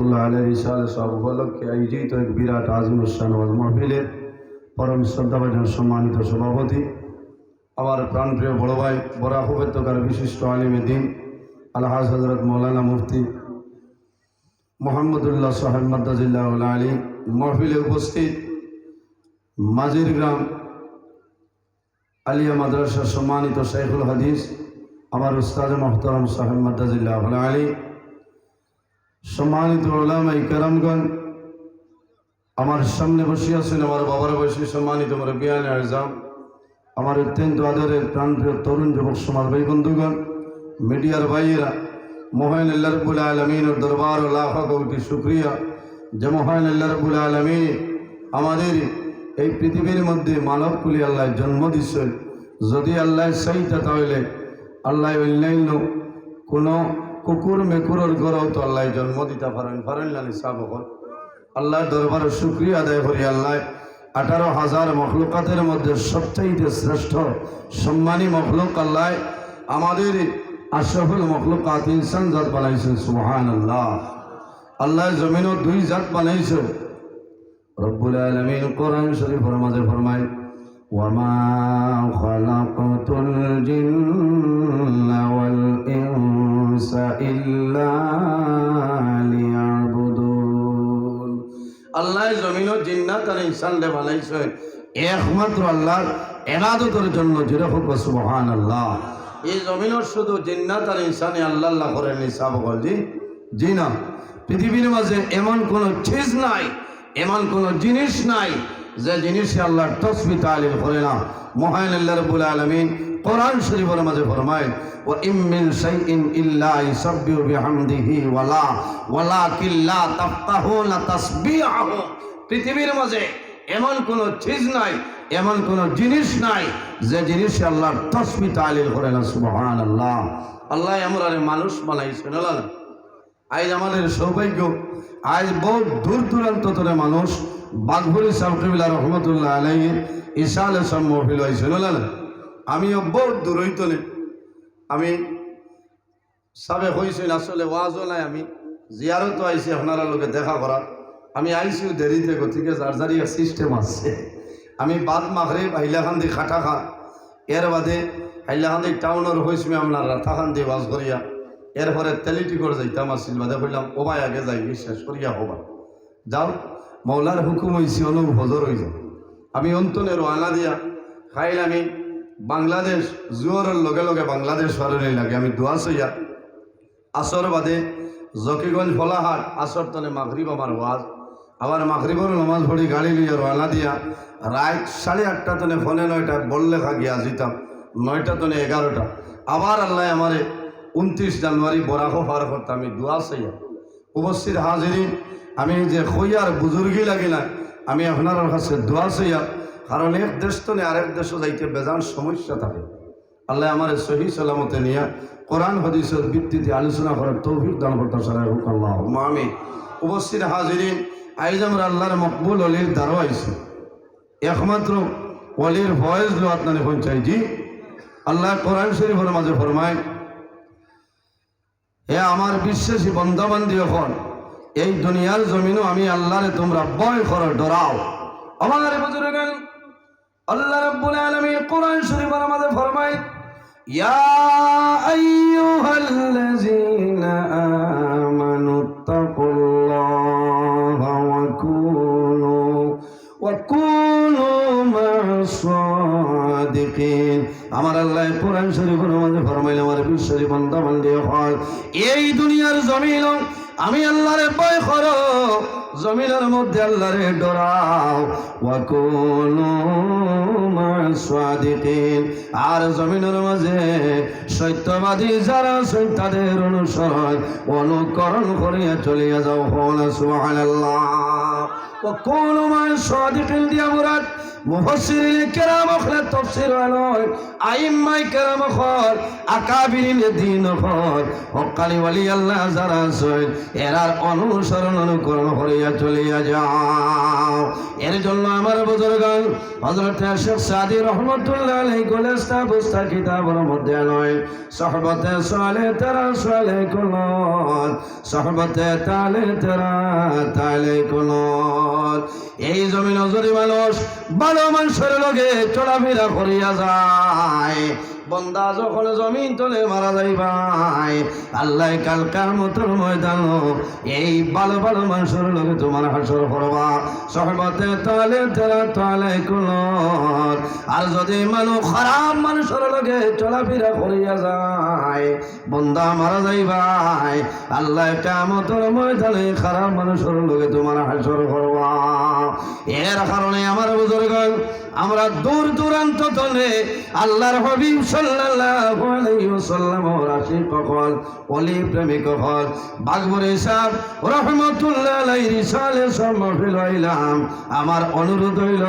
রহমতুল্লাহ আলাইহি ইসালে সব উপলক্ষে আয়োজিত এক বিরাট আজিমুশান ওয়াজ মাহফিলের পরম শ্রদ্ধাভাজন সম্মানিত সভাপতি আমার প্রাণপ্রিয় বড় ভাই বরাক উপত্যকার বিশিষ্ট আলিমে দ্বীন আলহাজ হযরত মৌলানা মুফতি মোহাম্মদুল্লাহ সাহেব মাদ্দাজিল্লাহ আলী মাহফিলে উপস্থিত মাঝির গ্রাম আলিয়া মাদ্রাসার সম্মানিত শাইখুল হাদিস আমার উস্তাদ মোহতারাম সাহেব মাদ্দাজিল্লাহ আলী, সম্মানিত উলামায়ে কেরামগণ, আমার সামনে বসে আছেন আমার বাবার বয়সী সম্মানিত মুরব্বিয়ান আযম, আমার অত্যন্ত আদরের প্রাণপ্রিয় তরুণ যুবক সমাজ ভাই বন্ধুগণ, মিডিয়ার ভাইয়েরা, মহান আল্লাহ রাব্বুল আলামিনের দরবার ও লাখ কোটি শুকরিয়া যে মহান আল্লাহ রাব্বুল আলামিন আমাদের এই পৃথিবীর মধ্যে মানবকুলি আল্লাহ জন্ম দিচ্ছেন। যদি আল্লাহ চাইতা তাহলে আল্লাহ অন্যান্য কোনো কুকুর মেকুরের গড়েও তো আল্লাহ জন্ম দিতে পারেন না নিসাব হল। আল্লাহর দরবারে শুকরিয়া আদায় করি। আল্লাহ 18,000 মখলুকাতের মধ্যে সবচাইতে শ্রেষ্ঠ সম্মানী মখলুক আল্লাহ আমাদের আশরাফুল মখলুকাত ইনসান জাত বানাইছেন। সুবহানাল্লাহ। আল্লাহ জমিনও 2 জাত বানাইছেন। রব্বুল আলামিন কোরআন শরীফের মাঝে ফরমায়, ওয়ামা খালাকতুল জিন্না ওয়াল ইনসা ইল্লা লিয়াবুদুন। আল্লাহ জমিনও জিন্নাত আর ইনসানকে বানাইছেন একমাত্র আল্লাহর ইবাদতের জন্য। যেরকম সুবহানাল্লাহ। এই জমিনের শুধু জিন্নাত আর ইনসানে আল্লাহ আল্লাহ করেন নিসাব বলছি জি না। পৃথিবীর মাঝে এমন কোনো চিজ নাই, এমন কোন জিনিস নাই যে জিনিসে আল্লাহর তাসবিহ তাহলিল করে না। মহান আল্লাহ রাব্বুল আলামিন কোরআন শরীফের মাঝে ফরমায়, ওয়া ইম মিন শাইইন ইল্লা ইউসাব্বিহু বিহামদিহি ওয়ালাকিন লা তাফকাহুনা তাসবিহাহু। পৃথিবীর মাঝে এমন কোন চিজ নাই, এমন কোন জিনিস নাই যে জিনিসে আল্লাহর তাসবিহ তাহলিল করে না। সুবহানাল্লাহ। আল্লাহ আমরারে মানুষ বানাইছেন। আল্লাহ আজ আমাদের সৌভাগ্য, আজ বহু দূর দূরান্ত থেকে মানুষ বাঘবুলি সাহেব রহমতুল্লাহ আলাইহির ইসালে সব মহফিল হয়েছিল। আমিও বহু দূর হইতলে আমি সাবে হয়েছিল। আসলে ওয়াজও নাই, আমি জিয়ারতও আইসি আপনারা লোকে দেখা করার। আমি আইসিও দেরিতে গতিকে যার যার সিস্টেম আছে। আমি বাদ মাগরিব হাইলাকান্দি খাটা খা, এর বাদে হাইলাকান্দি টাউনের হয়েছি আপনার রাতাকান্দি ওয়াজ করিয়া, এরপরে তেলিটি করে যাইতাম আসছিল। বাদে কইলাম ও ভাই আগে যাই শেষ করিয়া হবা যাও, মৌলার হুকুম হয়েছি অনু হজর হয়ে যাও। আমি অন্তনে রওনা দিয়া খাইল। আমি বাংলাদেশ জোয়ারের লগে লগে বাংলাদেশ সরণি লাগে। আমি দোয়া সইয়া আসর বাদে জকিগঞ্জ ফলাহাট, আসর তনে মাগরিব আমার ওয়াজ, আবার মাগরিবর নমাজ পড়ি গাড়ি লিয়ে রওনা দিয়া রাত 8:30 তনে ফোনে 9টা বললে খা গিয়া যেতাম 9টা তনে 11টা। আবার আল্লাহ আমারে 29 জানুয়ারি বরাকও পার করতাম। আমি দোয়া চাইয়া উপস্থিত হাজিরিন, আমি যে খইয়ার বুজুর্গি লাগি না, আমি আপনার কাছে দোয়া চাইয়া, কারণ এক দেশ তো আরেক দেশও যাইতে বেজান সমস্যা থাকে। আল্লাহ আমার সহি সালামতে নিয়ে কোরআন হাদিসের ভিত্তিতে আলোচনা করার তৌফিক দান করতে সারা হোক আল্লাহ আমি। উপস্থিত হাজিরিন, আইজ আমরা আল্লাহর মকবুল অলির দ্বারা আইছি। একমাত্র অলির ভয়েস লো আপনার পৌঁছাই জি। আল্লাহ কোরআন শরীফের মাঝে ফরমায়, হে আমার বিশ্বাসী বন্দাবান্দি, এখন এই দুনিয়ার জমিনও আমি আল্লাহরে তোমরা ভয় করো, ডরাও। আমার বুজুর্গান, আল্লাহ রাব্বুল আলামিন কোরআন শরীফের মধ্যে ফরমায়, ইয়া আইয়ুহাল্লাযীনা আমানু তাকুল্লাহা ওয়া কুনু মা'আস সাদিকিন। আমার আল্লাহ কোরআন শরীফের মধ্যে ফরমাইলেন, আমার বিশ্বাসী বান্দা বান্দি, এই দুনিয়ার জমিন আমি আল্লাহরে ভয় করো, জমিনের মধ্যে আল্লাহরে ডরাও। ওয়া কুনু মা'আস সাদিকিন। আর জমিনের মাঝে সত্যবাদী যারা তাদের অনুকরণ করিয়া চলিয়া যাও। সুবহানাল্লাহ। ওয়া কুনু মা'আস সাদিকিন দিয়া মুরাদ মুফাসসিরিন কেরাম খলে তাফসীর আলোয় আইম্মায়ে কেরাম খল আকাবিরিন দ্বীন খল হকালি ওয়ালি আল্লাহ যারা আছেন এরার অনুসরণ অনুকরণ করিয়া করিয়া চলিয়া যাও। এর জন্য আমার বুজুর্গান হযরত শেখ সাদি রহমাতুল্লাহ আলাইহি কলেজটা বুস্তা কিতাবের মধ্যে নয় সহবতে সালে তেরা সালে কুলন সহবতে তালে তেরা তালে কুলন। এই জমিন যদি মানুষ ভালো মানুষের লগে চলাফেরা করিয়া যায়, বন্দা যখন জমিন তলে মারা যাইবাই, আল্লাহ কাল কিয়ামতের ময়দান এই ভালো ভালো মানুষের লগে তোমার হাসর করবা সহবতে তালে তেরা তালে কুলন। আর যদি মানুষ খারাপ মানুষের লগে চলাফেরা করিয়া যায়, বন্দা মারা যাইবাই, আল্লাহ কিয়ামতের ময়দানে খারাপ মানুষের লগে তোমার হাসর করবা। এর কারণে আমার বুজুর্গগণ আমরা দূর দূরান্ত তলে আল্লাহর হাবিব সাল্লাল্লাহু আলাইহি ওয়াসাল্লাম আশিক হল, ওলি প্রেমিক হল, বাগবরে সাহেব রহমাতুল্লাহ আলাইহি রিসালে মাহফিল হইলাম। আমার অনুরোধ হইল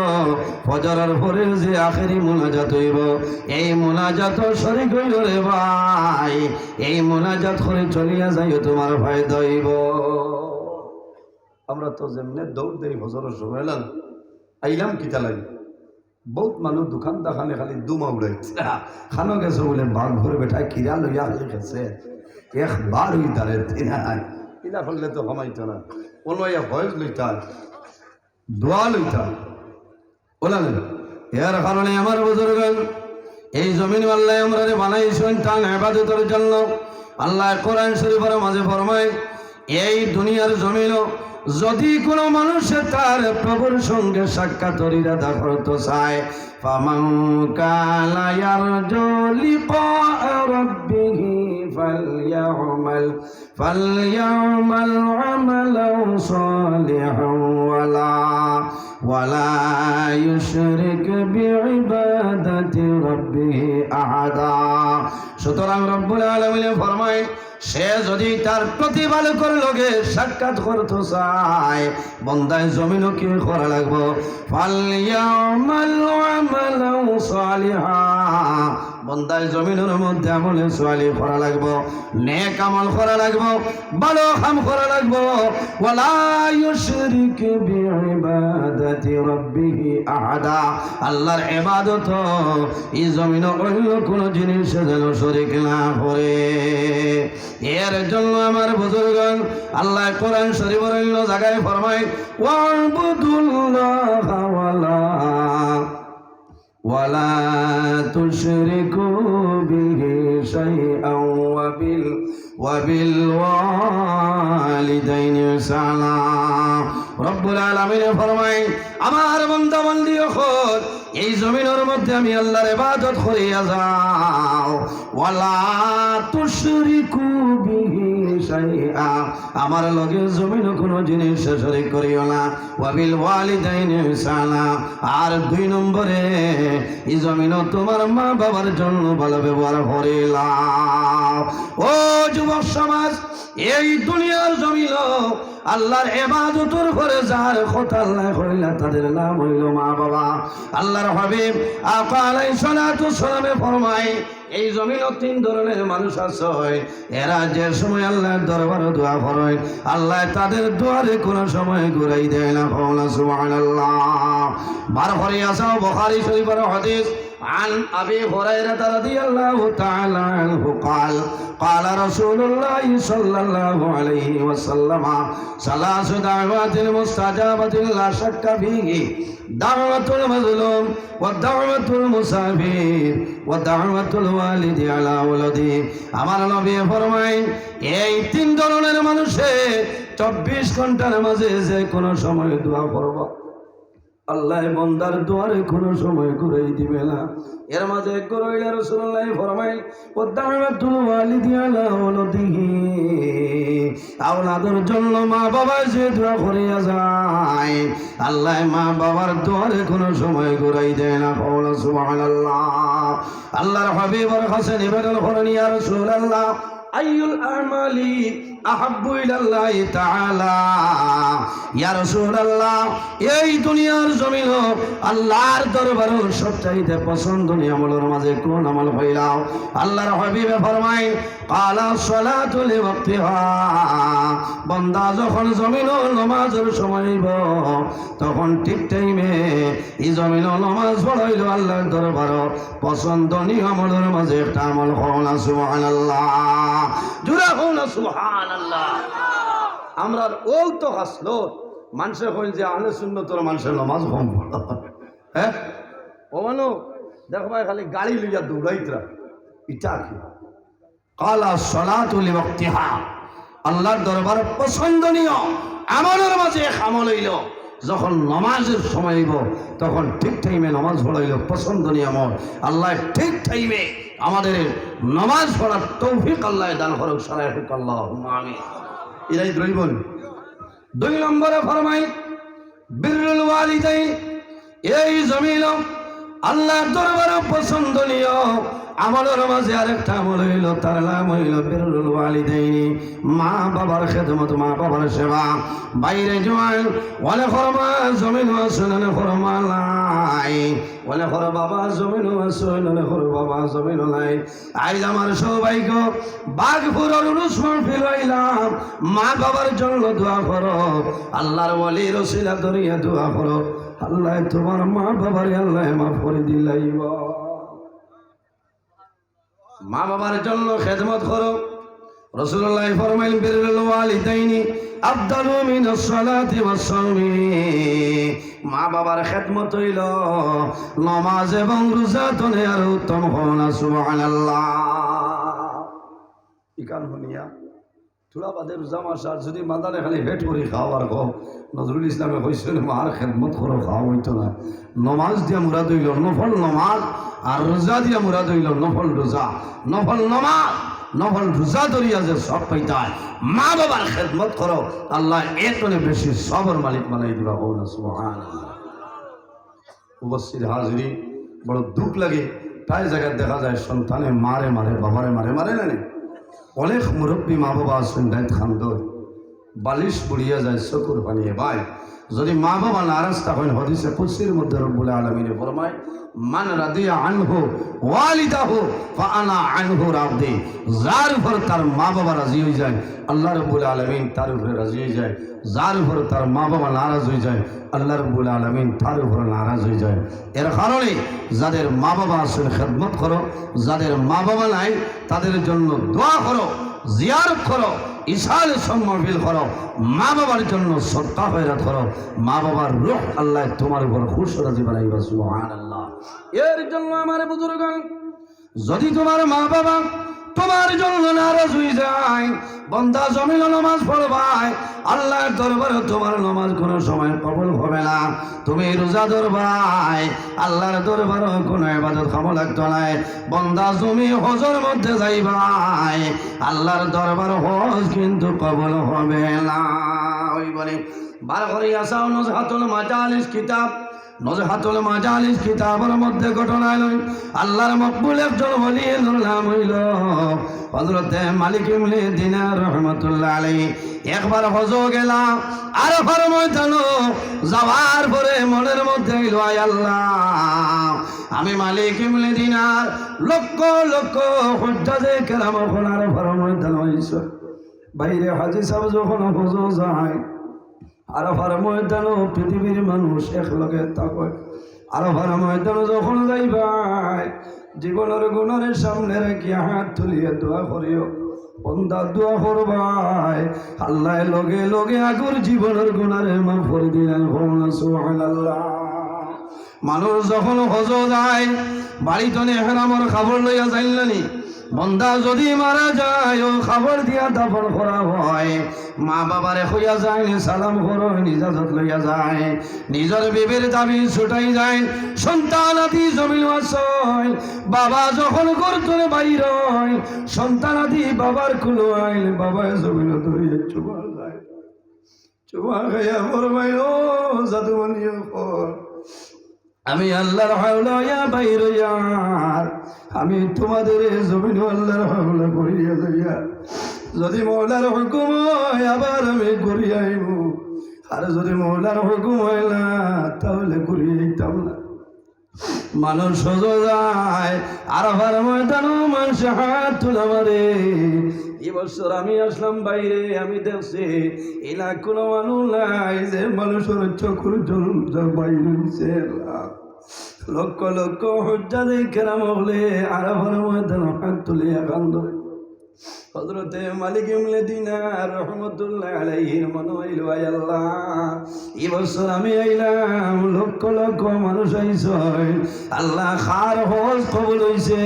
ফজরের পরে যে আখেরি মুনাজাত হইব, এই মুনাজাত শরীক হইল রে ভাই, এই মুনাজাত করে চলিয়া যাইও তোমার ফায়দা হইব। আমরা তো যেমনে দৌড় দেই ফজরের সময় আইলাম কিতা লাগে, বহুত মানুষ দোকান দেখানে খালি দুমা উড়াইছে, খানো গেছে বলে বাঘ ভরে বেটা কিরা লইয়া খালি গেছে একবার ওই দাঁড়ে কিনা করলে তো কমাইতো না, ওনাইয়া ভয়েস লইতাম দোয়া লইতাম ওলালেন। এর কারণে আমার বুজুর্গগণ এই জমিন আল্লাহ আমরা বানাইছেন তার ইবাদতের জন্য। আল্লাহ কোরআন শরীফের মাঝে ফরমায়, এই দুনিয়ার জমিন যদি কোনো মানুষে তার প্রভুর সঙ্গে সাক্ষাৎ ইরাদা করতে চায়, ফামান কানা ইয়ারজু লিকা রাব্বিহি ফালইয়ামাল আমালান সালিহান ওয়ালা ইউশরিক বিইবাদাতি রাব্বিহি আহাদা। সুতরাং রব্বুল আলামিন ফরমায়, সে যদি তার প্রতিপালকের লগে সাক্ষাৎ করতে চায়, বন্দায় জমিনও কি করা লাগবো, ফালইয়ামাল আমালান সালিহা, বন্দায় জমিনের মধ্যে আমলে সালিহ করা লাগবো, নেক আমল করা লাগবো, ভালো কাম করা লাগবো, ওয়ালা ইউশরিক বিইবাদাতি রাব্বিহি আহাদা, আল্লাহর ইবাদত এই জমিনে অন্য কোনো জিনিস যেন শরীক না করে। এর জন্য আমার বুজুর্গগণ আল্লাহ কোরআন শরীফের অন্য জায়গায় ফরমায়, ওয়াবুদুল্লাহা ওয়ালা তুশরিকু বিহি শাইআন ওয়াবিল ওয়ালিদাইনি ইহসানা। রব্বুল আলামিন ফরমায়, আমার বান্দা বান্দি হল এই জমিনের মধ্যে আমি আল্লাহর ইবাদত করিয়া যাও, ওয়ালা তুশরিকু বিহি শাইআ, আমার লগে জমিন কোনো জিনিস শরীক করিও না, ওয়াবিল ওয়ালিদাইনি ইহসানা, আর 2 নম্বরে এই জমিন তোমার মা বাবার জন্য ভালো ব্যবহার করিলাম। ও যুবক সমাজ, এই দুনিয়ার জমিন আল্লাহর ইবাদতের করে যার কথা আল্লাহ কইলা তাদের নাম হইল মা বাবা। আল্লাহর হাবিব আকা আলাইহিস সালাতু সালামে ফরমায়, এই জমিনে 3 ধরনের মানুষ আছে, এরা যে সময় আল্লাহর দরবারে দোয়া করে আল্লাহ তাদের দোয়ারে কোনো সময় ঘুরাই দেয় না। সুবহানাল্লাহ। বার করে আসা বুখারী শরীফের হাদিস, عن أبي هريرة رضي الله تعالى عنه قال رسول الله صلى الله عليه وسلم 3 دعوات مستجابة لا شك فيه دعوة المظلوم ودعوة المسافر ودعوة الوالد على ولده। আমার নবী ফরমায়, এই 3 ধরনের মানুষে 24 ঘন্টার মাঝে যে কোনো সময় দোয়া করবে, আল্লাহ বান্দার দুয়ারে কোনো সময় ঘুরাই দিবে না। এর মাঝে ঘুরাইলা রাসূলুল্লাহ ফরমায়, ওয়াদাওয়াতুল ওয়ালিদি আলা ওয়ালাদিহি, আওলাদের জন্য মা বাবা যে দোয়া করিয়া যায়, আল্লাহ মা বাবার দুয়ারে কোনো সময় ঘুরাই দেয় না। সুবহানাল্লাহ। আল্লাহর হাবিবের কাছে নিবেদন করেন, ইয়া রাসূলুল্লাহ, আইয়ুল আমালি আহাব্বু ইলাল্লাহি তাআলা। ইয়া রাসূলুল্লাহ, এই দুনিয়ার জমিন আল্লাহর দরবারে সবচাইতে পছন্দনীয় আমলের মাঝে কোন আমল হইলাও? আল্লাহর হাবিবে ফরমায়, ক্বালা সলাতু লিওয়াক্তিহা। বান্দা যখন জমিন নামাজের সময় হইব তখন ঠিক টাইমে এই জমিন নামাজ পড়াইল আল্লাহর দরবারে পছন্দনীয় আমলের মাঝে একটা আমল হল না। সুবহানাল্লাহ, জুরা হল না সুবহানাল্লাহ। আমরা ওল তো হাসলো মানুষের কইল যে আহলে সুন্নতর মানুষের নামাজ কম পড়ে। হ্যাঁ ও মানো দেখো ভাই খালি গাড়ি লইয়া দৌড়াইতরা ইটা কি? ক্বালা সলাতু লিওয়াক্তিহা। আল্লাহর দরবারে পছন্দনীয় আমলের মাঝে এক আমল হইল যখন নামাজের সময় হইব তখন ঠিক টাইমে নামাজ পড়াইল পছন্দনীয় আমল। আল্লাহ ঠিক টাইমে আমাদের নামাজ পড়ার তৌফিক আল্লাহ দান করুক। সারাইফিক আল্লাহুম্মা আমিন। এরাই দ্রৈবন। 2 নম্বরে ফরমাই বিররুল ওয়ালিদাইন। এই জমিন আল্লাহর দরবারে পছন্দনীয় আমলের মাঝে আরেকটা আমল হইল, তার নাম হইল বিররুল ওয়ালিদাইন। মা বাবার খেদমত, মা বাবার সেবা। বাইরে জোয়ান ওয়ালে খরমা জমিন আসলে খরমা নাই, ওয়ালে খর বাবা জমিন আসলে খর বাবা জমিন নাই। আইজ আমার সবাইক বাগপুরের উরুস মাহফিল হইলাম, মা বাবার জন্য দোয়া করো, আল্লাহর ওয়ালির ওসিলা ধরিয়া দোয়া করো, আল্লাহ তোমার মা বাবার আল্লাহ মাফ করে দিলাইব। মা বাবার জন্য খেদমত করো। রাসূলুল্লাহ ফরমাইলেন বিররুল ওয়ালিদাইনি আফদালু মিনাস সালাতি ওয়াস সাওমি। মা বাবার খেদমত হইল নামাজ এবং রোজা তনে আর উত্তম হন। সুবহানাল্লাহ। ইকান হনিয়া থোড়া বাদে রোজা মাস আর যদি মাদানে খালি হেট করে খাও আর খাও। নজরুল ইসলামে কইছেন মার খেদমত করো, খাওয়া হইতো না। নমাজ দিয়া মুরাদ হইল নফল নমাজ, আর রোজা দিয়া মুরাদ হইল নফল রোজা। নফল নমাজ নফল রোজা ধরিয়া যে সব পাইতায়, মা বাবার খেদমত করো, আল্লাহ এতনে বেশি সবর মালিক বানাই দিবা। সুবহানাল্লাহ। উপস্থিত হাজিরি, বড় দুঃখ লাগে প্রায় জায়গায় দেখা যায় সন্তানে মারে মারে বাবারে মারে মারে না। অনেক মুরব্বী মা বাবা আছেন দায়িত খান্দ বালিশ পুড়িয়া যায় চকুর পানিয়ে ভাই। যদি মা বাবা নারাজ থাকেন হদিসে কুদসির মধ্যে রব্বুল আলামিনে ফরমায়, মান রাদিয়া আনহু ওয়ালিদাহু ফাআনা আনহু রাদি। যার উপর তার মা বাবা রাজি হয়ে যায় আল্লাহ রব্বুল আলামিন তার উপরে রাজি হয়ে যায়। যার উপর তার মা বাবা নারাজ হয়ে যায় আল্লাহ রব্বুল আলামিন তার উপরে নারাজ হয়ে যায়। এর কারণে যাদের মা বাবা আছেন খেদমত করো, যাদের মা বাবা নাই তাদের জন্য দোয়া করো, জিয়ারত করো, ইসাল সম্মাবিল করো, মা বাবার জন্য সত্তা হয়রাত করো। মা বাবার রূহ আল্লাহ তোমার উপর খুশ রাজি বানাইবা। সুবহানাল্লাহ। এর জন্য আমার বুজুর্গান, যদি তোমার মা বাবা তোমার জন্য নারাজ হয়ে যায়, বান্দা জমিন নামাজ পড়বাই, আল্লাহর দরবারে তোমার নামাজ কোনো সময় কবুল হবে না। তুমি রোজা ধরবাই, আল্লাহর দরবারে কোনো ইবাদত কামল লাগতো না। বান্দা তুমি হজের মধ্যে যাইবাই, আল্লাহর দরবার হজ কিন্তু কবুল হবে না। ওই বলে বার করে আসাও নজহাতুল মাজালিস কিতাব, নজহাতুল মাজালিস কিতাবের মধ্যে ঘটনা নয় আল্লাহর মকবুল একজন ওলির নাম হইল হযরত মালিক ইবনে দিনার রাহমাতুল্লাহ আলাইহি। একবার হজ গেলাম, আর ময়দান যাওয়ার পরে মনের মধ্যে হইল, আয় আল্লাহ, আমি মালিক ইবনে দিনার লক্ষ লক্ষ হুজ্জাজে কেরাম ওখানে ময়দান হইছে। বাইরে হাজী সাহেব যখন হজ যায়, আরাফার ময়দান পৃথিবীর মানুষ একলগে থাকে। আরাফার ময়দান যখন যাইবাই, জীবনের গুণের সামনে রেখে হাত তুলিয়ে দোয়া করিও, বন্দা দোয়া করবাই, আল্লাহ লগে লগে আগর জীবনের গুণারে মাফ করে দিলেন। সুবহানাল্লাহ। মানুষ যখন হজ যায় বাড়িতে এহরামর খবর লইয়া যাইলেনি, বন্দা যদি মারা যায় ও খবর দিয়া দাফন করা হয়, মা বাবারে হইয়া যায় সালাম করো, নিজাজত লইয়া যায়, নিজের বিবির দাবি ছুটাই যায়, সন্তান আদি জমিন আসয়। বাবা যখন গর্তরে বাইর হয়, সন্তান আদি বাবার কুলো আইল, বাবা জমিন ধরিয়ে চুবা যায়, চুবা খাইয়া ফরমাই, ও জাদুমনিও পর, আমি আল্লাহর হাওলা বাইর ইয়ার, আমি তোমাদের জমিন আল্লাহর হাওলা করিয়া যাইয়া যদি মৌলার হুকুম হয় আবার আমি ঘুরিয়ে আইব, আর যদি মৌলার হুকুম হয় না তাহলে ঘুরিয়ে আইতাম না। মানুষ সোজা যায় আরাফার ময়দানও মানুষ হাত তুলে মারে। এই বছর আমি আসলাম বাইরে, আমি দেখছি এলা কোনো মানুষ নাই যে মানুষের চোখের জল বাইরে হইছে। লক্ষ লক্ষ হজ্জাদে কেরাম হলে আরাফার ময়দান হাত তুলিয়া কান্দ। হযরতে মালিক ইবনে দিনার রাহমাতুল্লাহ আলাইহির মনে হইল, আয় আল্লাহ, এই বছর আমি আইলাম, লক্ষ লক্ষ মানুষ আইছে, আল্লাহ খার হজ কবুল হইছে,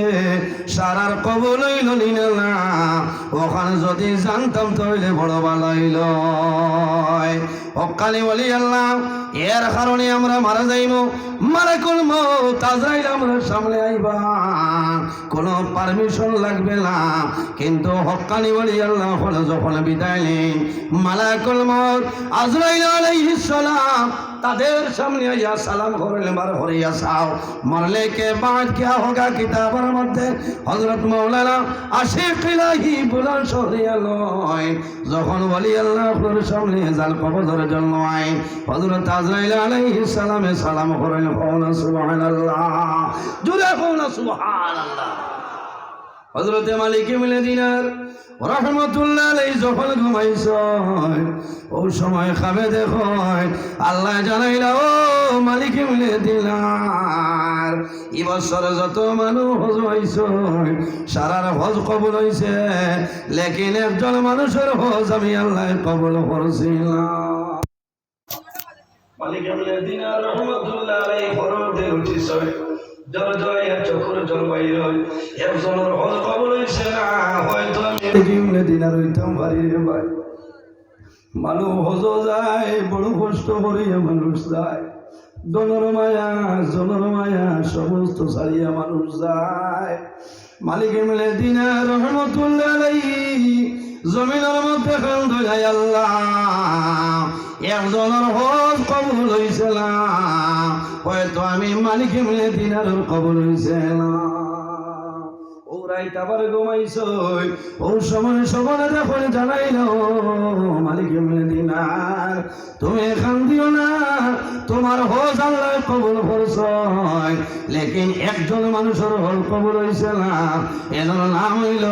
সারার কবুল হইল না। ওখানে যদি জানতাম তাহলে বড় ভালো হইল। অকালে বলি আল্লাহ, এর কারণে আমরা মারা যাইব, মালাকুল মউত আজরাইল আমরা সামনে আইবা, কোনো পারমিশন লাগবে না। কিন্তু হক্কানি বলি আল্লাহ হলো যখন বিদায় নেন, মালাকুল মউত আজরাইল আলাইহিস সালাম তাদের সামনে আইয়া সালাম করেন, বার হরিয়া সাও মরলে কে বাদ क्या होगा কিতাবের মধ্যে হযরত মাওলানা আশিক ইলাহি বুলান শহরিয়া লয় যখন ওলি আল্লাহর সামনে জাল কবরের জন্য আই, হযরত আজরাইল আলাইহিস সালামে সালাম করেন, কওনা সুবহানাল্লাহ, জুরে কওনা সুবহানাল্লাহ। হযরতে মালিক ইবনে দিনার রাহমাতুল্লাহ আলাইহি যখন ঘুমাইছেন, ওই সময় খাবে দেখো আল্লাহ জানাইলা, ও মালিক ইবনে দিনার, এই বছর যত মানুষ হজ হইছে সারার হজ কবুল হইছে, লেকিন একজন মানুষের হজ আমি আল্লাহ কবুল করছি না। মালিক ইবনে দিনার রাহমাতুল্লাহ আলাইহি ফরদে উঠিছে, জল জয় চোখের জল বাইর হয়, একজনের হজ কবুল হইছে না, হয়তো আমি ইবনে দিনার হইতাম পারি রে ভাই। মানুষ হজ যায়, বড় কষ্ট করিয়া মানুষ যায়, জনের মায়া সমস্ত ছাড়িয়া মানুষ যায়। মালিক ইবনে দিনার রাহমাতুল্লাহ আলাইহি জমিনের মধ্যে কান্দ, আল্লাহ, একজনের হজ কবুল হইছে না, হয়তো আমি মালিক ইবনে দিনারের কবুল হইছে না। ও রাইত আবার ঘুমাইছ, ও সময় সকালে যখন জানাইল, মালিক ইবনে দিনার তুমি এখান দিও না, তোমার হজ আল্লাহ কবুল করছে, লেকিন একজন মানুষের হজ কবুল হইছে না, এর নাম হইল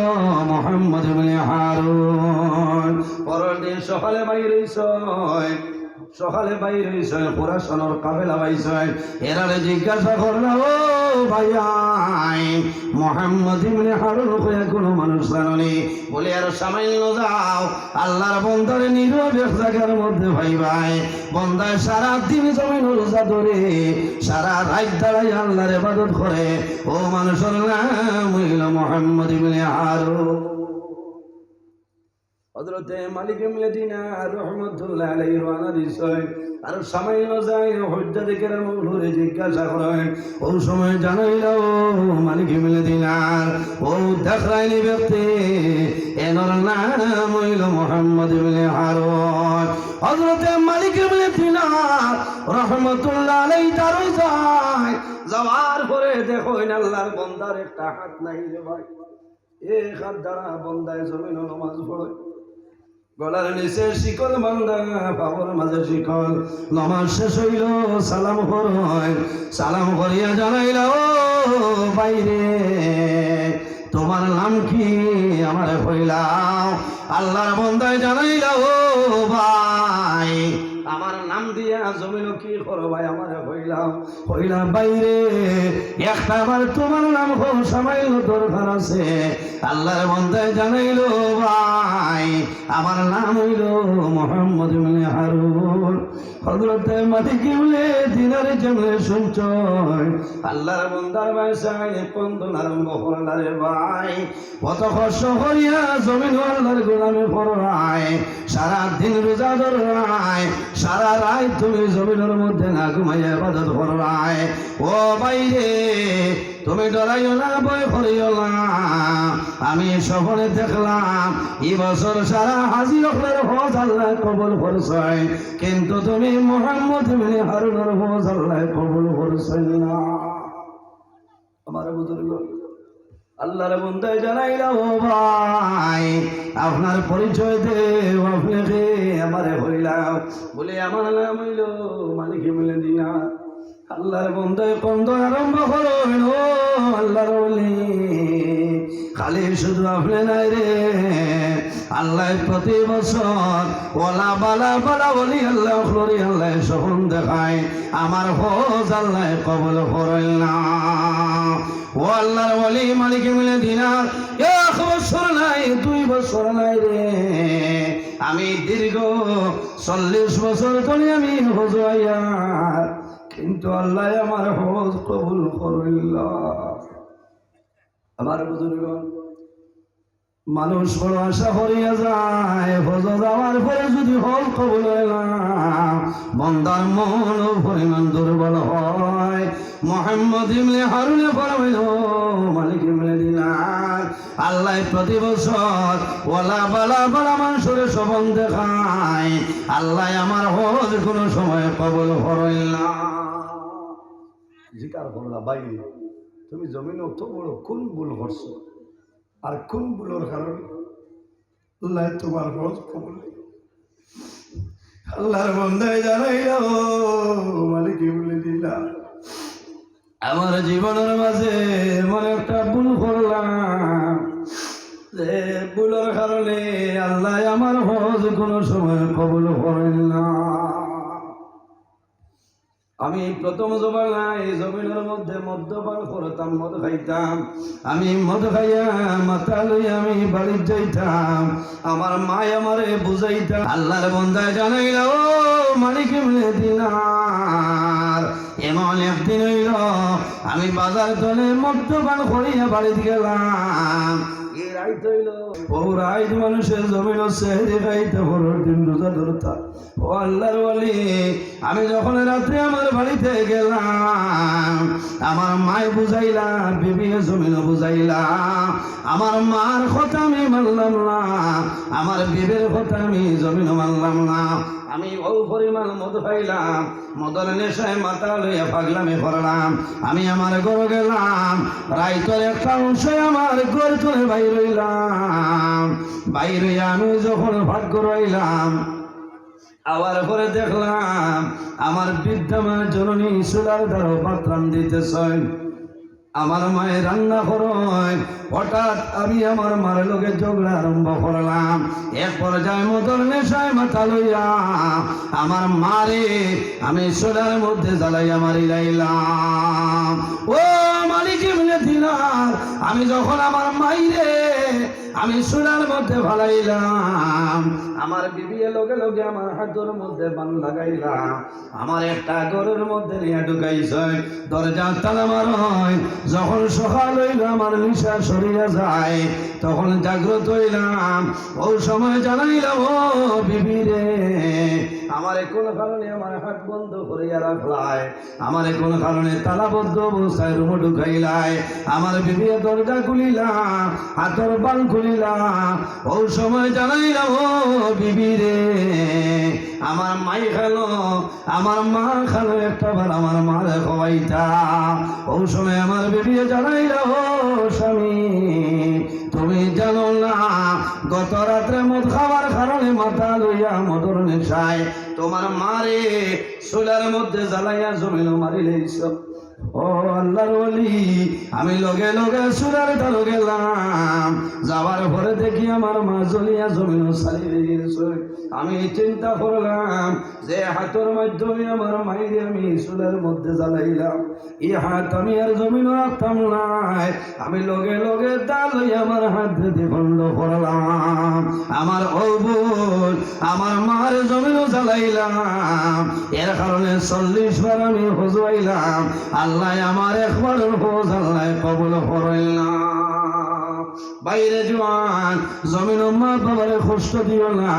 মুহাম্মদ ইবনে হারুন। পরের দিন সকালে বাইর হইছে, কুরাইশের কাফেলা বাইছে, এরারে জিজ্ঞাসা করল, ও ভাই মুহাম্মদ ইবনে হারুন কইয়া কোনো মানুষ জাননি? বলে আর সামান্য যাও, আল্লাহর বন্দারে নীরব এক জায়গার মধ্যে ভাই বন্দায় সারা দিন জমিন রোজা ধরে, সারা রাত দাঁড়াই আল্লাহর ইবাদত করে, ও মানুষের নাম হইল মুহাম্মদ ইবনে হারুন। হযরতে মালিক ইবনে দিনার রাহমাতুল্লাহ আলাইহি রওনা দিছেন, আর সামান্য যায় হজ্জাতে কেরাম ঘুরে জিজ্ঞাসা করেন, ও সময় জানাইল, মালিক ইবনে দিনার ও দেখরাইনি ব্যক্তি, এনার নাম হইল মুহাম্মদ ইবনে হারুন। হযরতে মালিক ইবনে দিনার রাহমাতুল্লাহ আলাইহি তার যাওয়ার পরে দেখো আল্লাহর বান্দার একটা হাত নাই রে ভাই, এই হাত দ্বারা বান্দায় জমিন নামাজ পড়ে, গলার নিচে শিকল বান্ধা, পাবর মাঝে শিকল, নামাজ শেষ হইল, সালাম করেন, সালাম করিয়া জানাইল, ও বাইরে তোমার নাম কি আমার কইলাম, আল্লাহর বান্দায় জানাইল, ও ভাই আমার নাম দিয়া জমিন কি করো ভাই, আমার কইলাম বাইরে একটা আবার তোমার নাম হোক সামাইল দরকার আছে। আল্লাহর বান্দায় জানাইল, ভাই আমার নাম হইল মুহাম্মদ ইবনে হারুন। হযরতে মালিক ইবনে দিনার যেমনে শুনছয়, আল্লাহর বান্দার ভাষায় কন্দন আরম্ভ করলারে ভাই, কত কষ্ট করিয়া জমিন আল্লাহর গোলামে পড়ায়, সারা দিন রোজা ধরায়, সারা রাত তুমি জমিনের মধ্যে না ঘুমাইয়া ইবাদত করবাই, ও বাইরে তুমি ডরাইও না, ভয় করিও না, আমি সফরে দেখলাম এই বছর সারা হাজি আপনার হজ আল্লাহ কবুল করছে, কিন্তু তুমি মুহাম্মদ ইবনে হারুনের হজ আল্লাহ কবুল করছেন না। আমার বুজুর্গ আল্লাহর বন্দায় জানাইলা ও ভাই আপনার পরিচয় দে আপনি কে আমারে হইলাম বলে আমার নাম হইল মালিক বলে দিনা আল্লাহর বন্দায় কন্দ আরম্ভ করলেন ও আল্লাহর ওলি খালি শুধু আপনি নাই রে আল্লাহ প্রতি বছর ওলা বালা বালা বলি আল্লাহ ফ্লোরি আল্লাহ সপন দেখায় আমার হজ আল্লাহ কবল করেন না ও আল্লাহর ওলি মালিক মিলে দিনার 1 বছর নাই 2 বছর নাই রে আমি দীর্ঘ 40 বছর ধরে আমি হজ আইয়া কিন্তু আল্লাহ আমার হজ কবুল করিল আমার বুজুর্গ মানুষ বড় আশা করিয়া যায় হজ যাওয়ার পরে যদি হজ কবুল হয় না বন্দার মন পরিমাণ দুর্বল হয় মোহাম্মদ ইবনে হারুনে ফরমাইল মালিক ইবনে দিনার আল্লাহ প্রতি বছর ওলা বালা বালা মানুষের সবন দেখায় আল্লাহ আমার হজ কোনো সময় কবুল করেন না জিকার করলা বাইরে তুমি জমিনে অত বড় কোন ভুল করছো আর কোন ভুলের কারণে আল্লাহ তোমার হজ কবুল আল্লাহর বন্দায় জানাইলা ও মালিক বলে দিলা আমার জীবনের মাঝে এমন একটা ভুল করলাম যে ভুলের কারণে আল্লাহ আমার হজ কোনো সময় কবুল করেন না আমি প্রথম জমানায় জমিনের মধ্যে মদ্যপান করতাম মদ খাইতাম আমি মদ খাইয়া মাথা লইয়া আমি বাড়ি যাইতাম আমার মা আমারে বুঝাইতাম আল্লাহর বন্দায় জানাইলা ও মালিক ইবনে দিনার এমন একদিন হইল আমি বাজার তলে মদ্যপান করিয়া বাড়িতে গেলাম মানুষের জমিন খাইতে পরের দিন রোজা ধরতাম ও আল্লাহর ওয়ালি আমি যখন রাত্রে আমার বাড়িতে গেলাম আমার মায় বুঝাইলাম বিবি জমিন বুঝাইলাম আমার মার কথা আমি মানলাম না আমার বিবের কথা আমি জমিন মানলাম না আমি ও পরিমাণ মদ খাইলাম মদর নেশায় মাথা লইয়া পাগলামি করলাম আমি আমার ঘর গেলাম রাইতের একটা অংশ আমার ঘর তুলে বাইর হইলাম বাইর হইয়া আমি যখন ভাগ্য রইলাম আবার পরে দেখলাম আমার বৃদ্ধা মা জননী চুলার দ্বারা পাত্রান দিতেছেন আমার মায়ের রান্না করেন হঠাৎ আমি আমার মার লোকে ঝগড়া আরম্ভ করলাম এক পর্যায়ে মদর নেশায় মাথা লইয়া আমার মারে আমি চুলার মধ্যে জ্বালাইয়া মারিলাইলাম ও মালিক ইবনে দিনার আমি যখন আমার মাইরে আমি চুলার মধ্যে ফালাইলাম আমার বিবি লগে লগে আমার হাতের মধ্যে বান লাগাইলাম আমার একটা ঘরের মধ্যে নিয়ে ঢুকাইছে দরজা তালা মারয় যখন সকাল হইল আমার নিশা সরিয়া যায় তখন জাগ্রত হইলাম ও সময় জানাইলাম ও বিবি রে আমার কোন কারণে আমার হাত বন্ধ করিয়া রাখলাই আমার কোন কারণে তালাবদ্ধ অবস্থায় রুম ঢুকাইলাই আমার বিবি দরজা খুলিলাম হাতের বান খুলিলাম ও সময় জানাইলাম ও বিবি রে আমার মাই খালো আমার মা খালো একটা বার আমার মারে খাওয়াইতা ও সময় আমার বিবি জানাইলা ও স্বামী তুমি জানো না গত রাত্রে মদ খাওয়ার কারণে মাথা লইয়া মদর নেশায় তোমার মারে চুলার মধ্যে জ্বালাইয়া জমিল মারিলেছ ও আল্লাহর ওলি আমি লগে লগে চুলার ধারে গেলাম যাওয়ার পরে দেখি আমার মা জ্বলিয়া জমিন চালিয়ে গেছে আমি চিন্তা করলাম যে হাতের মাধ্যমে আমার মাইরে আমি চুলার মধ্যে জ্বালাইলাম এই হাত আমি আর জমিন রাখতাম নাই আমি লগে লগে দাল আমার হাত দিয়ে বন্ধ করলাম আমার অবুল আমার মার জমিন জ্বালাইলাম এর কারণে 40 বার আমি হজুয়াইলাম আল্লাহ আমার একবার হজ আল্লাহ কবুল করাইলাম বাইরে জোয়ান জমিন মা বাবারে কষ্ট দিও না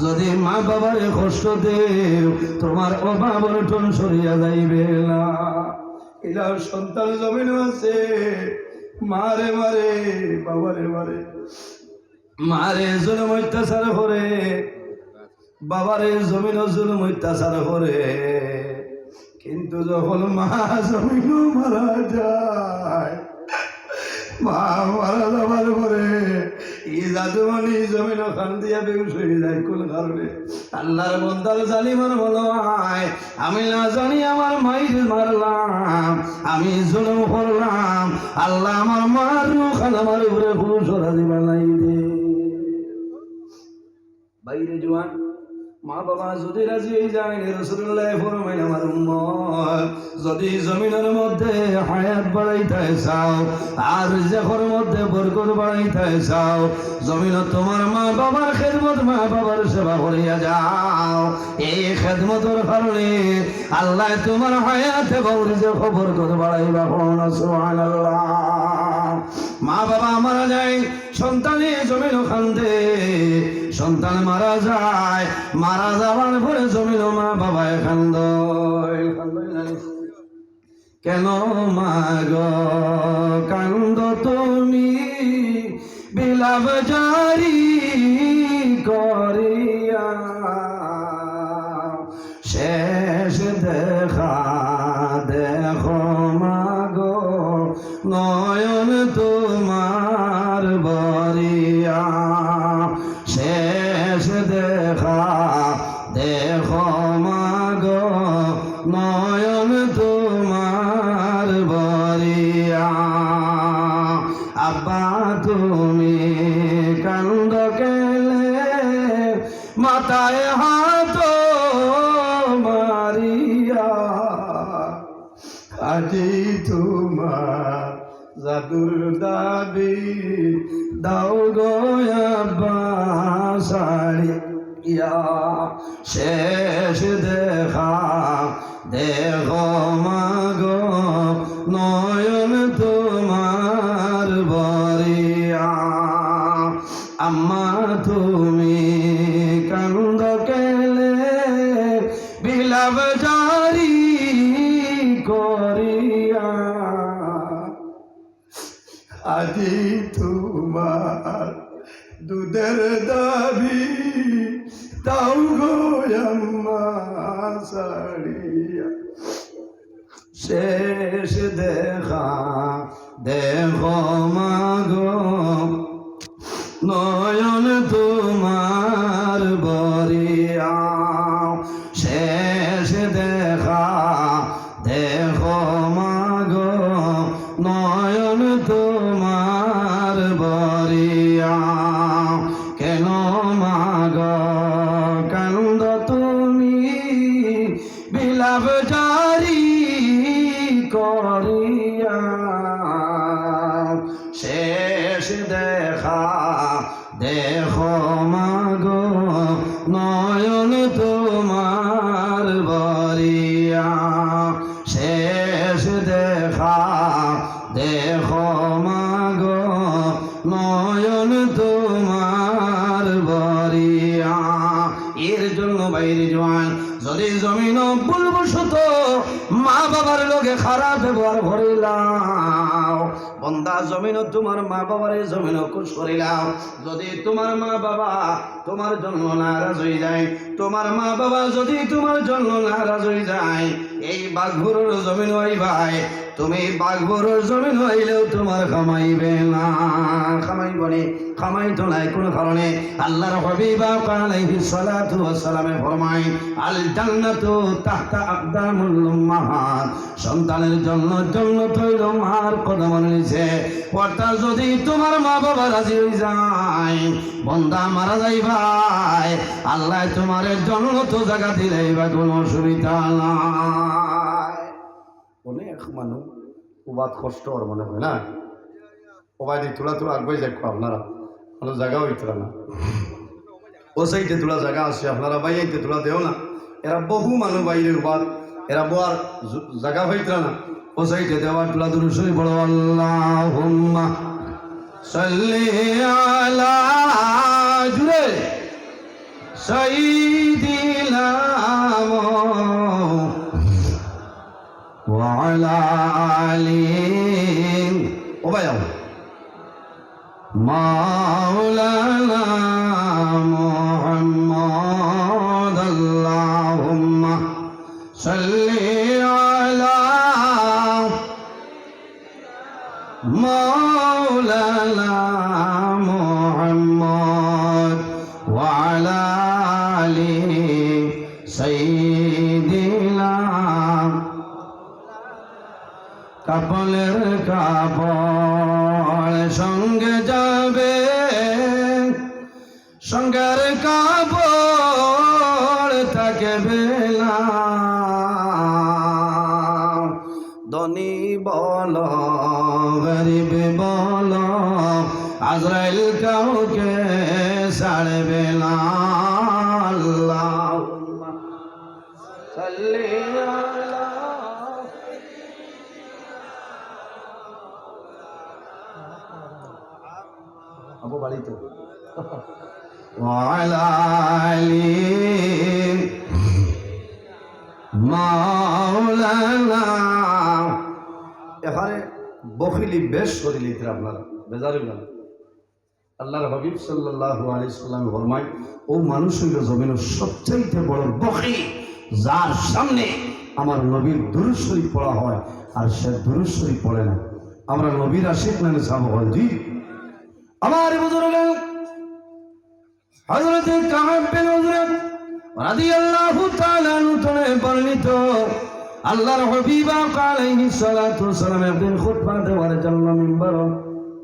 যদি মা বাবারে কষ্ট দেও তোমার অভাবের টন সরিয়া যাইবে না এলা সন্তান জমিন আছে মারে মারে বাবারে মারে মারে জুলুম অত্যাচার করে বাবারে জমিন জুলুম অত্যাচার করে কিন্তু যখন মা জমিন মারা যায় মা মারা যাবার পরে ই জাদুমণি জমিন খান দিয়া বেউস হয়ে যায় কোন কারণে? আল্লাহর বন্দার জালিমার বলো আয়, আমি না জানি আমার মাইর মারলাম, আমি জুলুম করলাম, আল্লাহ আমার মার রুখান আমার উপরে খুশ রাজি বানাই দে। বাইরে জোয়ান মা বাবা যদি রাজি হয়ে যায়, রাসূলুল্লাহ ফরমাইলেন আমার উম্মত যদি জমিনের মধ্যে হায়াত বাড়াইতে চাও আর রিজকের মধ্যে বরকত বাড়াইতে চাও, জমিনে তোমার মা বাবার খেদমত, মা বাবার সেবা করিয়া যাও। এই খেদমতের কারণে আল্লাহ তোমার হায়াত এবং রিজক বরকত বাড়াইবা। সুবহানাল্লাহ। মা বাবা মারা যায়, সন্তানে জমিন খান্দে, সন্তান মারা যায়, মারা যাওয়ার পরে জমিন মা বাবায় খান্দ। কেন মা গো কান্দ তুমি বিলাপ জারি করিয়া, শেষ দেখা দেখো মা গো নয়ন তোমার বরিয়া, শেষ দেখা দেখো মা গো নয়ন তোমার বরিয়া। আব্বা তুমি কান্দ কেলে মাথায় হাত মারিয়া, আজি তোমার জাদুর দাবি দাও গো আব্বা সারিয়া, শেষ দেখা দেখো মা গো নয়ন তোমার বরিয়া। আম্মা তুমি কান্দ কেলে বিলাপ জারি করিয়া, আজি তোমার দুধের দাবি তাও গো আম্মা সারিয়া, শেষ দেখা দেখো মা গো নয়ন তোমার বরিয়া, শেষ দেখা দেখো মা গো নয়ন তোমার বরিয়া। কেন মা গো কান্দ তুমি বিলাপ জারি করিয়া, শেষ দেখা দেখো মা গো নয়ন তোমার বরিয়া, শেষ দেখা দেখো মা গো নয়ন তোমার বরিয়া। এর জন্য বাইরে জোয়ান যদি জমিন ভুলবশত মা বাবার লোকে খারাপ ব্যবহার করিলাম, বন্দা জমিন তোমার মা বাবার জমিন খুশ করিলাম, যদি তোমার মা বাবা তোমার জন্য নারাজ হয়ে যায়, তোমার মা বাবা যদি তোমার জন্য নারাজ হয়ে যায়, এই বাঘবুরুর জমিন হইবাই, তুমি বাঘবুরুর জমিন হইলেও তোমার খামাইবে না, খামাইবনি, খামাইতো নাই কোনো কারণে। আল্লাহর হাবিব আলাইহিস সালাতু ওয়াস সালামে ফরমায় আল জান্নাতু তাহতা আকদামুল উম্মাহাত, সন্তানের জন্য জান্নাত হইল মার কদমের নিচে। অর্থাৎ যদি তোমার মা বাবা রাজি হয়ে যায়, বন্দা মারা যাইবাই, আল্লাহ তোমার জান্নাত জায়গা দিলেইবা কোনো অসুবিধা নাই। অনেক মানুষ ওবাদ কষ্ট আর মনে হয় না, ওবাদি তোলা তোলা আগুয়ে যাক আপনারা, কোনো জায়গা হইতো না, ও সাইডে তোলা জায়গা আছে, আপনারা বাইয়াইতে তোলা দেও না, এরা বহু মানুষ বাইরে ওবাদ, এরা বোয়ার জায়গা হইতো না, ও সাইডে দেওয়ার তোলা দূর শুই বড় আল্লাহুম্মা সাল্লি আলা জুরে সাইয়্যিদিনা ওয়া আলা আলিহি ও ভাই মাওলানা মুহাম্মদ আল্লাহুম্মা সাল্লি আলা দিলাম কাপলের কাপড় সঙ্গে যাবে সঙ্গের কাপড় তাকে বেলা ধনী বল গরিব বল আজরাইল কাউকে ছাড়বে না আল্লাহুম্মা সাল্লি আলা আবু বাড়ি তো ওয়ালা আলি মাওলানা এখানে বখিলি বেশ করিলি আপনারা বেজারি না আল্লাহর হাবিব সাল্লাল্লাহু আলাইহি সাল্লাম ফরমায় ও মানুষ হইল জমিনের সবচাইতে বড় বখি যার সামনে আমার নবীর দুরূদ শরীফ পড়া হয় আর সে দুরূদ শরীফ পড়ে না আমরা নবীর আশিক নামে সাহাবা জি আমার বুজুর্গ হযরত কাব বিন উজরা রাদিয়াল্লাহু তাআলা আনহু বর্ণিত আল্লাহর হাবিব আলাইহিস সালাতু ওয়াসসালাম একদিন খুতবা দেওয়ার জন্য মিম্বার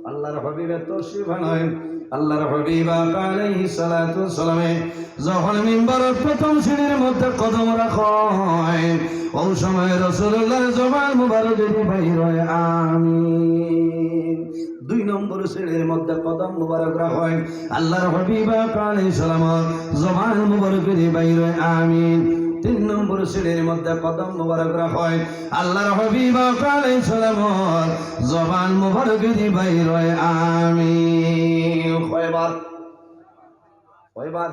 আল্লাহর হাবিবের তশরিফ আনেন আল্লাহর হাবিব আলাইহিস সালাতু ওয়াসসালাম যখন মিম্বারের প্রথম সিঁড়ির মধ্যে কদম রাখেন ওই সময় রাসূলুল্লাহর জবান মুবারকের বাইর হয় আমিন দুই নম্বর সিঁড়ির মধ্যে কদম মুবারক রাখেন আল্লাহর হাবিব আলাইহিস সালাম জবান মুবারকের বাইর হয় আমিন তিন নম্বর সিঁড়ির মধ্যে কদম মুবারক রাখেন আল্লাহর হাবিব আলাইহিস সালাম জবান মুবারকের বাইর হয় আমিন কয়বার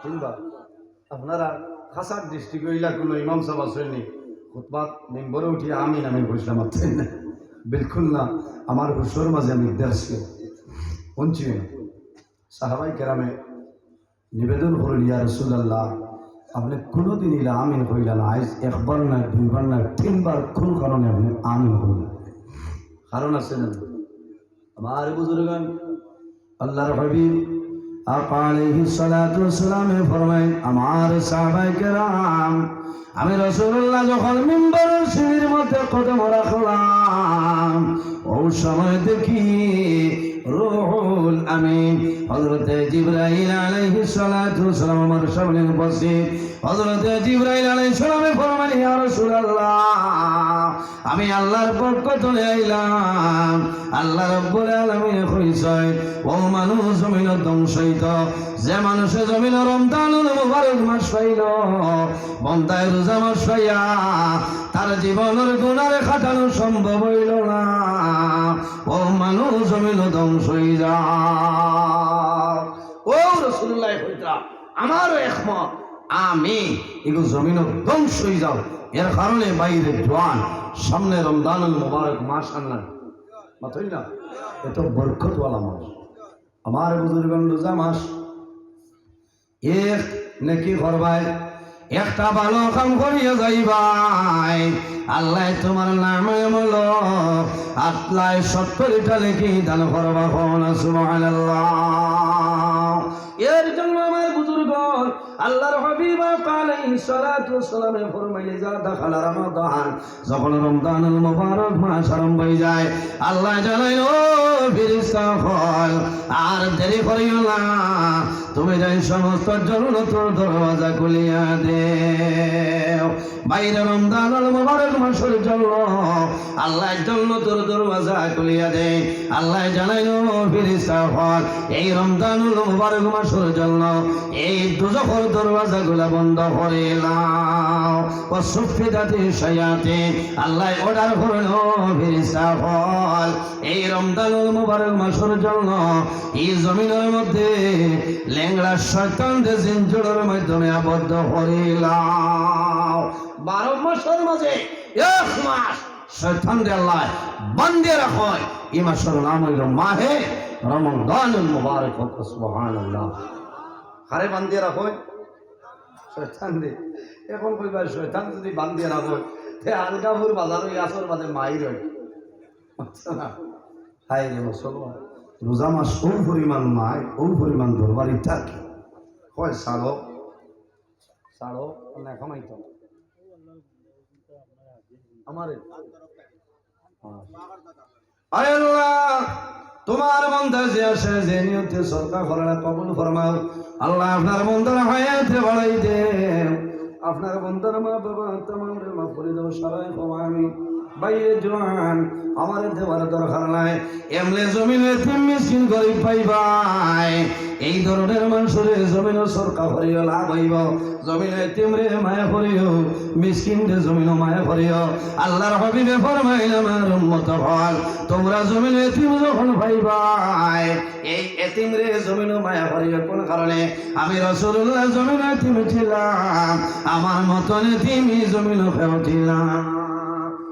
তিনবার আপনারা খাসার ডিস্ট্রিক্ট হইলা কোনো ইমাম সাহেব আসেননি খুতবা মেম্বরে উঠি আমিন আমি বসলাম আছেন না বিলকুল না আমার হুশোর মাঝে আমি দেখছি শুনছি না সাহাবাই কেরামে নিবেদন করলেন ইয়া রাসূলুল্লাহ আপনি কোনোদিন ইলা আমিন হইলেন আজ একবার না দুইবার না তিনবার কোন কারণে আপনি আমিন হইলেন কারণ আছে না আমার বুজুর্গান আল্লাহর হাবিব আলাইহিস সালাতু ওয়াসসালাম ফরমায় আমার সাহাবায়ে কেরাম আমি রাসূলুল্লাহ যখন মিম্বরের সিঁড়ির মধ্যে কদম রাখলাম ওই সময় দেখি রূহুল আমিন হযরত জিবরাইল আলাইহিস সালাতু ওয়াসসালাম আমার সামনে উপস্থিত হযরত জিবরাইল আলাইহিস সালাম ফরমায় ইয়া রাসূলুল্লাহ আমি আল্লাহর পক্ষ থেকে আইলাম আল্লাহ রাব্বুল আলামিন কইছেন ও মানুষ জমিন ধ্বংসিত যে মানুষে জমিন রমজানুল মুবারক মাস পাইল বন্দায় রোজা মাস পাইয়া তার জীবনের গুনাহ কাটানো সম্ভব হইল না ও মানুষ জমিন ধ্বংস হয়ে যায় ও রাসূলুল্লাহ কইতা আমারও একমত আমি এগুলো জমিন ধ্বংস হয়ে যাও এর কারণে বাইরে জোয়ান সামনে রমজানুল মুবারক মাস আনলেন মাথই না এত বরকতওয়ালা মাস আমার বুজুর্গন রোজা মাস এক নেকি করবাই একটা ভালো কাম করিয়া যাইবাই আল্লাহ তোমার নামে মল আল্লাহ 70টা নেকি দান করবা কোন সুবহানাল্লাহ এর জন্য আমার বুজুর্গ আল্লাহর হাবিব আলাইহিস সালাতু ওয়াসসালাম ফরমাইলে যা দাখাল রমাদান যখন রমজানুল মুবারক মাস আরম্ভ হয়ে যায় আল্লাহ জানায় ও ফেরেশতা হল আর দেরি করিও না তুমি যাই সমস্ত জন্নতের দরওয়াজা খুলিয়া দেও বাইরে রমজানুল মুবারক মাসের জন্য আল্লাহ জান্নাতের দরওয়াজা খুলিয়া দেয় আল্লাহ জানায় ও ফেরেশতা হল এই রমজানুল মুবারক মাসের জন্য এই দুজখের দরওয়াজাগুলো বন্ধ করে নাও ও সুফিদাতি শায়াতিন আল্লাহ অর্ডার করল ফেরেশতা হল এই রমজানুল মুবারক মাসের জন্য এই জমিনের মধ্যে লেংড়া শয়তানদের জিনজোড়ের মাধ্যমে আবদ্ধ করে নাও 12 মাসের মাঝে এক মাস শয়তানদের আল্লাহ বন্ধে রাখে এই মাসের নাম হইল মাহে রমজানুল মুবারক সুবহানাল্লাহ হারে বান্ধিয়ে রাখো শয়তান দে এখন কইবার শয়তান যদি বান্ধিয়ে রাখো তে আলগাপুর বাজার ওই আসর বাদে মাইর হয় হাই রে মুসলমান রোজা মাস কোন পরিমাণ মায় কোন পরিমাণ দরবারি থাকে হয় সাড়ো না কমাইতো আমারে আয় আল্লাহ তোমার বান্দা যে আসে যে নিয়তে সরকার ফরনা কবুল ফরমাও আল্লাহ আপনার বান্দার হায়াতে বাড়াই দেন আপনার বান্দার মা বাবা तमाम রে মাফ করে দাও সারাই আমি বাইরে জওয়ান আমার দেওয়ার দরকার নাই এমলে জমিনে তিন মিসকিন গরিব পাইবাই এই ধরনের মানুষের জমিনে সরকার করিও লাভ হইব জমিনে তিমরে মায়া করিও মিসকিন রে জমিনে মায়া করিও আল্লাহর হাবিবে ফরমাইল আমার উম্মত হল তোমরা জমিনে তিম যখন পাইবাই এই এতিম রে জমিনে মায়া করিও কোন কারণে আমি রাসূলুল্লাহ জমিনে এতিম ছিলাম আমার মতন এতিম জমিনে খেয়েছিলাম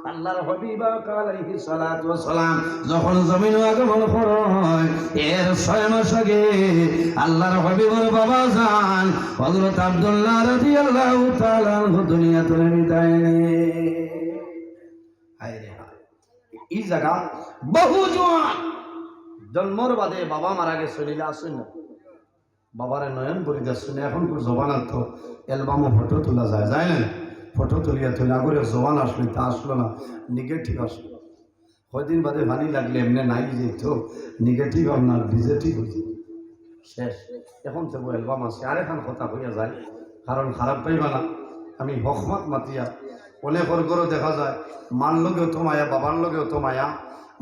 আল্লাহর হাবিব আলাইহিস সালাতু ওয়াস সালাম যখন জমিনে আগমন হয় এর 6 মাস আগে আল্লাহর হাবিবের বাবা জান হযরত আব্দুল্লাহ রাদিয়াল্লাহু তাআলা দুনিয়া থেকে বিদায় নেয় হায়রে এই জায়গা বহু জওয়ান জন্মর বাদে বাবা মারা গেছে লিলা আসেন না বাবারে নয়ন পরিদা শুনে এখন কোন জবানাত তো অ্যালবামে ফটো তোলা যায় না ফটো তুলিয়া তুই না করে জবান আসলে তা আসলো না নেগেটিভ আসলো কয়দিন বাদে ভানি লাগলে এমনি নাই যেত নেগেটিভ আপনার পজিটিভ হয়েছে শেষ এখন তো অ্যালবাম আছে আর এখন কথা হইয়া যায় কারণ খারাপ পাইবা না আমি হকমত মাতিয়া অনেকের করে দেখা যায় মার লগেও তো মায়া বাবার লগেও তো মায়া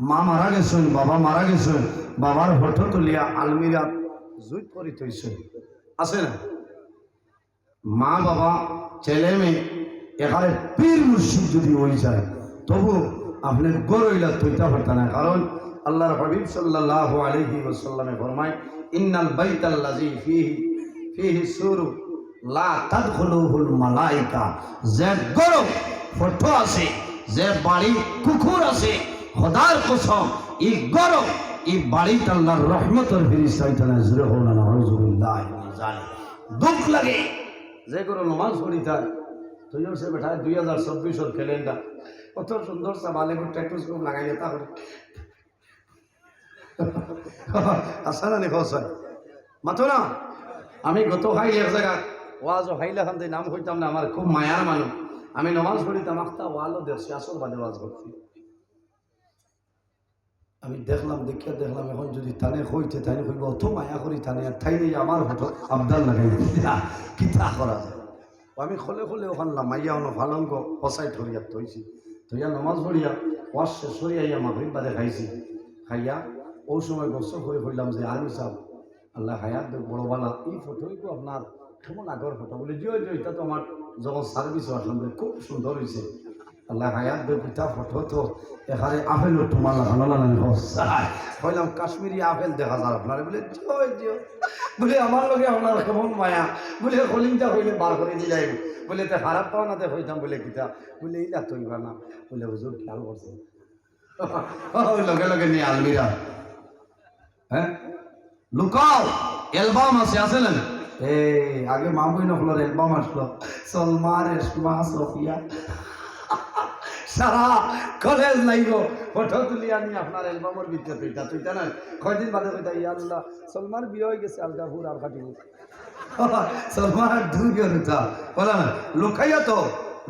মা মারা গেছেন বাবা মারা গেছেন বাবার ফটো তুলিয়া আলমিরা জুইত করে থইছে আছে না মা বাবা ছেলে মেয়ে এখানে পীর মুর্শিদ যদি হয়ে যায় তবু আপনি গরইলা তৈতা পারত না কারণ আল্লাহর হাবিব সাল্লাল্লাহু আলাইহি ওয়াসাল্লামে ফরমায় ইন্নাল বাইতাল্লাযী ফিহি সুরু লা তাদখুলুহুল মালায়েকা যে গরো ফটো আছে যে বাড়ি কুকুর আছে খোদার কসম এই গরো এই বাড়িতে আল্লাহর রহমতের ফেরেশতা ইতানা জুরে হনা নাউযুবিল্লাহি মিন যালিক দুঃখ লাগে যে গরো নামাজ পড়িতা তুইও সে বেটা 2024 ক্যালেন্ডার কত সুন্দর সাবালে ট্যাটুস্কোপ লাগাইলে তাহলে আসা না নিখোঁজ মাতো না আমি গত হাইলে এক জায়গা ওয়াজও হাইলে খান নাম হইতাম না আমার খুব মায়ার মানুষ আমি নমাজ পড়িতাম আখতা ওয়ালও দেখছি আসল বাদে ওয়াজ করছি আমি দেখলাম দেখিয়া দেখলাম এখন যদি তানে হইতে তাই হইব অত মায়া করি তানে আর ঠাই নেই আমার হতো আবদাল লাগাই কিতা করা যায় আমি খোলে খোলে ওখান মাইয়া অন্য ফালঙ্গ পচাই ধরিয়া থইছি ধরিয়া নমাজ পড়িয়া ওয়াজ শেষ করিয়া ইয়া মাগরিব বাদে খাইছি খাইয়া ও সময় গোসল করে হইলাম যে আমি সাহেব আল্লাহ হায়াত বড় বালা এই ফটোইকো আপনার কেমন আগর ফটো বলে জিও এটা তো আমার যখন সার্ভিস আসলে খুব সুন্দর হয়েছে আল্লাহ হায়াত পিতা ফটো তো এখানে আপেল তোমার লাগানো হইলাম কাশ্মীরি আপেল দেখা যায় আপনার বলে জিও জিও বলে আমার লগে আপনার কেমন মায়া বলে কলিংটা হইলে বার করে দিয়ে যাইব বলে তো খারাপ পাও না তো হইতাম বলে কিতা বলে এইটা তৈবা না বলে হুজুর খেয়াল করছে লগে লগে নিয়ে আলমিরা হ্যাঁ লুকাও অ্যালবাম আছে না এই আগে মামুই নকলোর অ্যালবাম আসলো সলমান রেশমা সোফিয়া সারা কলেজ লাইব ফটো তুলি আনি আপনার অ্যালবামের ভিতরে তুইটা না কয়দিন বাদে কইতা ইয়া আল্লাহ সলমান বিয়ে হয়ে গেছে আলগাপুর আর কাটিব সলমান দুইজন তা বলা না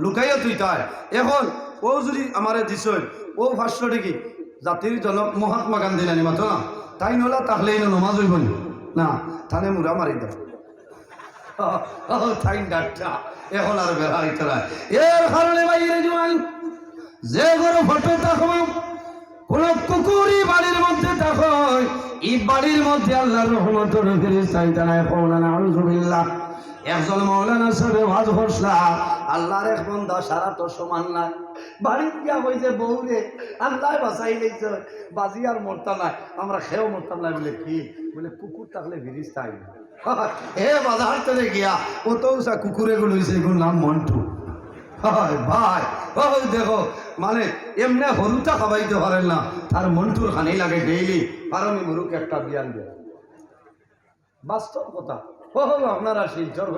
লুকাইয়া তুই তাই এখন ও যদি আমারে দিছই ও ভাষ্যটি কি জাতির জনক মহাত্মা গান্ধী নানি মাতো না তাই নলা তাহলে নমাজ হইব না তাহলে মুরা মারি দাও তাই ডাক্তার এখন আর বেড়া হইতে না এর কারণে বাইরে জোয়ান যে ঘরে ফটো থাকো কোন কুকুরি বাড়ির মধ্যে থাকো এই বাড়ির মধ্যে আল্লাহর রহমতের ফেরেশতা নাই কওলানা আউযুবিল্লাহ একজন মাওলানা সাহেব ওয়াজ করছলা আল্লাহর এক বান্দা সারা তো সমান না বাড়ি গিয়া কইছে বউরে আল্লাহ বাঁচাই লইছে বাজি আর মরতা না আমরা খেয়েও মরতাম না বলে কি বলে কুকুর থাকলে ফেরেশতা আইবে এ বাজার চলে গিয়া ও তো কুকুরে গুলো হইছে এগুলোর নাম মন্টু ভাই ওই দেখো মানে এমনি হরুটা খাবাইতে পারেন না তার মন্টুর খানি লাগে ডেইলি কারণ মুরুকে একটা বিয়ান দেয় বাস্তব কথা আপনারা শিলচর